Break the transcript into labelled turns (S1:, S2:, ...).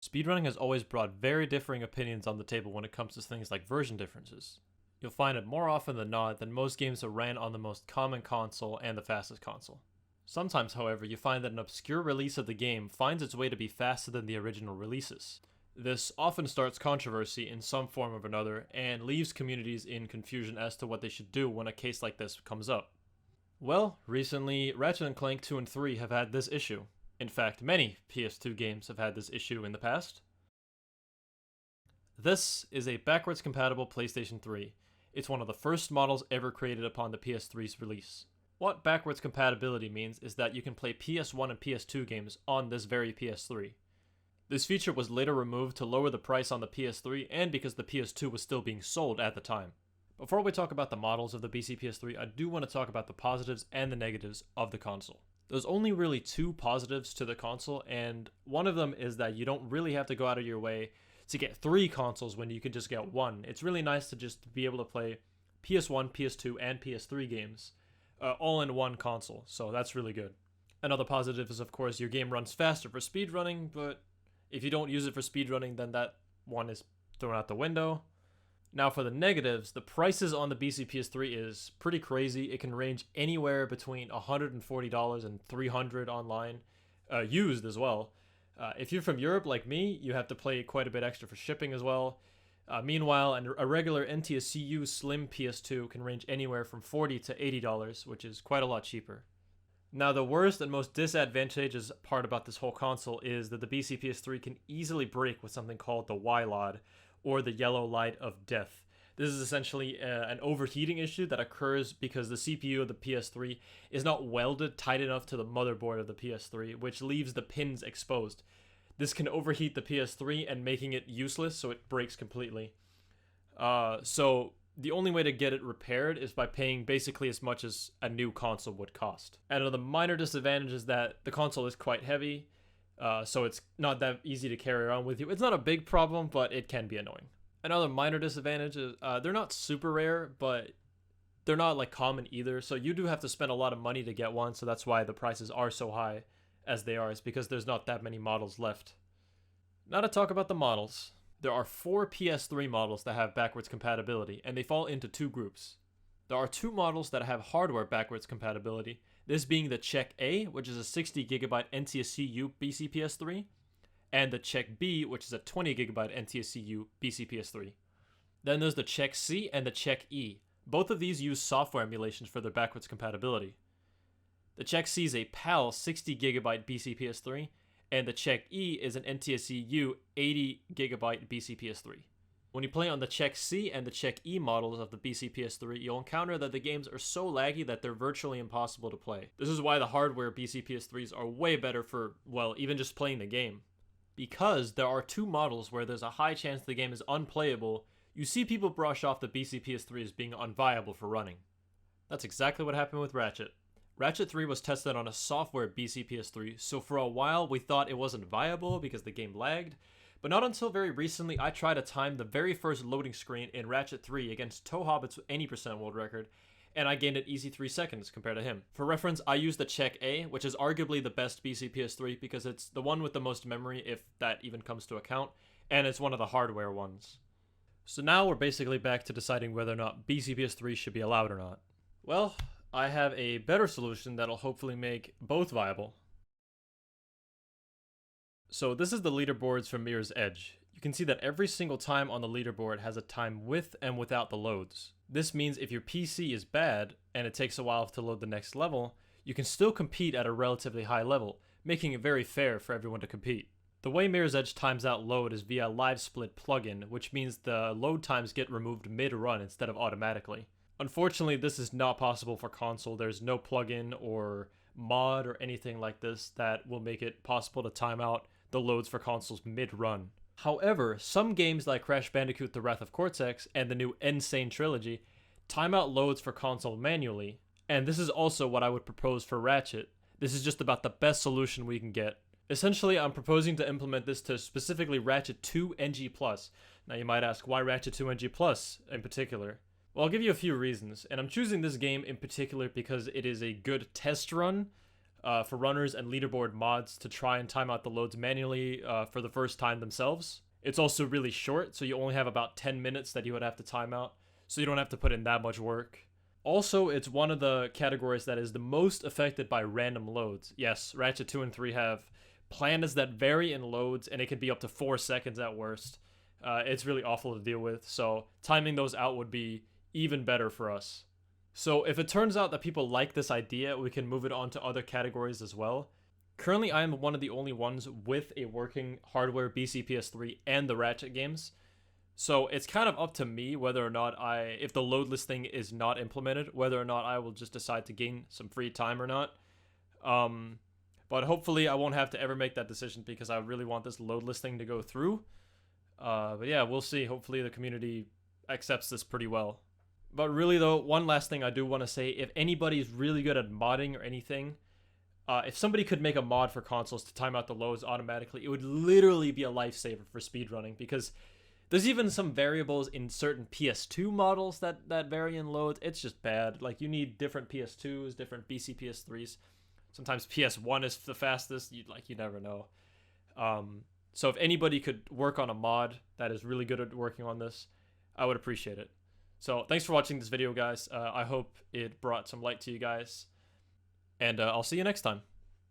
S1: Speedrunning has always brought very differing opinions on the table when it comes to things like version differences. You'll find it more often than not that most games are ran on the most common console and the fastest console. Sometimes, however, you find that an obscure release of the game finds its way to be faster than the original releases. This often starts controversy in some form or another and leaves communities in confusion as to what they should do when a case like this comes up. Well, recently, Ratchet & Clank 2 and 3 have had this issue. In fact, many PS2 games have had this issue in the past. This is a backwards compatible PlayStation 3. It's one of the first models ever created upon the PS3's release. What backwards compatibility means is that you can play PS1 and PS2 games on this very PS3. This feature was later removed to lower the price on the PS3 and because the PS2 was still being sold at the time. Before we talk about the models of the BC-PS3, I do want to talk about the positives and the negatives of the console. There's only really two positives to the console, and one of them is that you don't really have to go out of your way to get three consoles when you can just get one. It's really nice to just be able to play PS1, PS2, and PS3 games all in one console, so that's really good. Another positive is, of course, your game runs faster for speedrunning, but if you don't use it for speedrunning, then that one is thrown out the window. Now for the negatives, the prices on the BC PS3 is pretty crazy. It can range anywhere between $140 and $300 online, used as well. If you're from Europe like me, you have to pay quite a bit extra for shipping as well. Meanwhile, a regular NTSC-U Slim PS2 can range anywhere from $40 to $80, which is quite a lot cheaper. Now the worst and most disadvantageous part about this whole console is that the BC PS3 can easily break with something called the Y-Lod, or the yellow light of death. This is essentially an overheating issue that occurs because the CPU of the PS3 is not welded tight enough to the motherboard of the PS3, which leaves the pins exposed. This can overheat the PS3 and making it useless, so it breaks completely. So the only way to get it repaired is by paying basically as much as a new console would cost. And another minor disadvantage is that the console is quite heavy, so it's not that easy to carry around with you. It's not a big problem, but it can be annoying. Another minor disadvantage is they're not super rare, but they're not like common either. So you do have to spend a lot of money to get one, so that's why the prices are so high as they are. It's because there's not that many models left. Now to talk about the models. There are 4 PS3 models that have backwards compatibility, and they fall into two groups. There are 2 models that have hardware backwards compatibility, this being the Czech A, which is a 60GB NTSC-U BC-PS3, and the Czech B, which is a 20GB NTSC-U BC-PS3. Then there's the Czech C and the Czech E. Both of these use software emulations for their backwards compatibility. The Czech C is a PAL 60GB BC-PS3, and the Czech E is an NTSC-U 80GB BC-PS3. When you play on the Czech C and the Czech E models of the BC PS3, you'll encounter that the games are so laggy that they're virtually impossible to play. This is why the hardware BC PS3s are way better for, well, even just playing the game. Because there are 2 models where there's a high chance the game is unplayable, you see people brush off the BC PS3 as being unviable for running. That's exactly what happened with Ratchet. Ratchet 3 was tested on a software BC PS3, so for a while we thought it wasn't viable because the game lagged, but not until very recently I tried to time the very first loading screen in Ratchet 3 against Toe Hobbit's 80% world record, and I gained an easy 3 seconds compared to him. For reference, I used the Czech A, which is arguably the best BC PS3 because it's the one with the most memory, if that even comes to account, and it's one of the hardware ones. So now we're basically back to deciding whether or not BC PS3 should be allowed or not. Well, I have a better solution that'll hopefully make both viable. So this is the leaderboards for Mirror's Edge. You can see that every single time on the leaderboard has a time with and without the loads. This means if your PC is bad and it takes a while to load the next level, you can still compete at a relatively high level, making it very fair for everyone to compete. The way Mirror's Edge times out load is via Live Split plugin, which means the load times get removed mid-run instead of automatically. Unfortunately, this is not possible for console. There's no plugin or mod or anything like this that will make it possible to time out the loads for consoles mid-run. However, some games like Crash Bandicoot The Wrath of Cortex and the new Insane Trilogy time out loads for console manually, and this is also what I would propose for Ratchet. This is just about the best solution we can get. Essentially, I'm proposing to implement this to specifically Ratchet 2 NG+. Now you might ask, why Ratchet 2 NG+ in particular? Well, I'll give you a few reasons, and I'm choosing this game in particular because it is a good test run for runners and leaderboard mods to try and time out the loads manually for the first time themselves. It's also really short, so you only have about 10 minutes that you would have to time out, so you don't have to put in that much work. Also, it's one of the categories that is the most affected by random loads. Yes, Ratchet 2 and 3 have planets that vary in loads, and it can be up to 4 seconds at worst. It's really awful to deal with, so timing those out would be even better for us. So if it turns out that people like this idea, we can move it on to other categories as well. Currently, I am one of the only ones with a working hardware BC PS3 and the Ratchet games. So it's kind of up to me whether or not if the loadless thing is not implemented, whether or not I will just decide to gain some free time or not. But hopefully I won't have to ever make that decision because I really want this loadless thing to go through. But yeah, we'll see. Hopefully the community accepts this pretty well. But really though, one last thing I do want to say, if anybody's really good at modding or anything, if somebody could make a mod for consoles to time out the loads automatically, it would literally be a lifesaver for speedrunning, because there's even some variables in certain PS2 models that vary in loads. It's just bad. Like, you need different PS2s, different BC PS3s. Sometimes PS1 is the fastest. You never know. So if anybody could work on a mod that is really good at working on this, I would appreciate it. So thanks for watching this video, guys. I hope it brought some light to you guys. And I'll see you next time.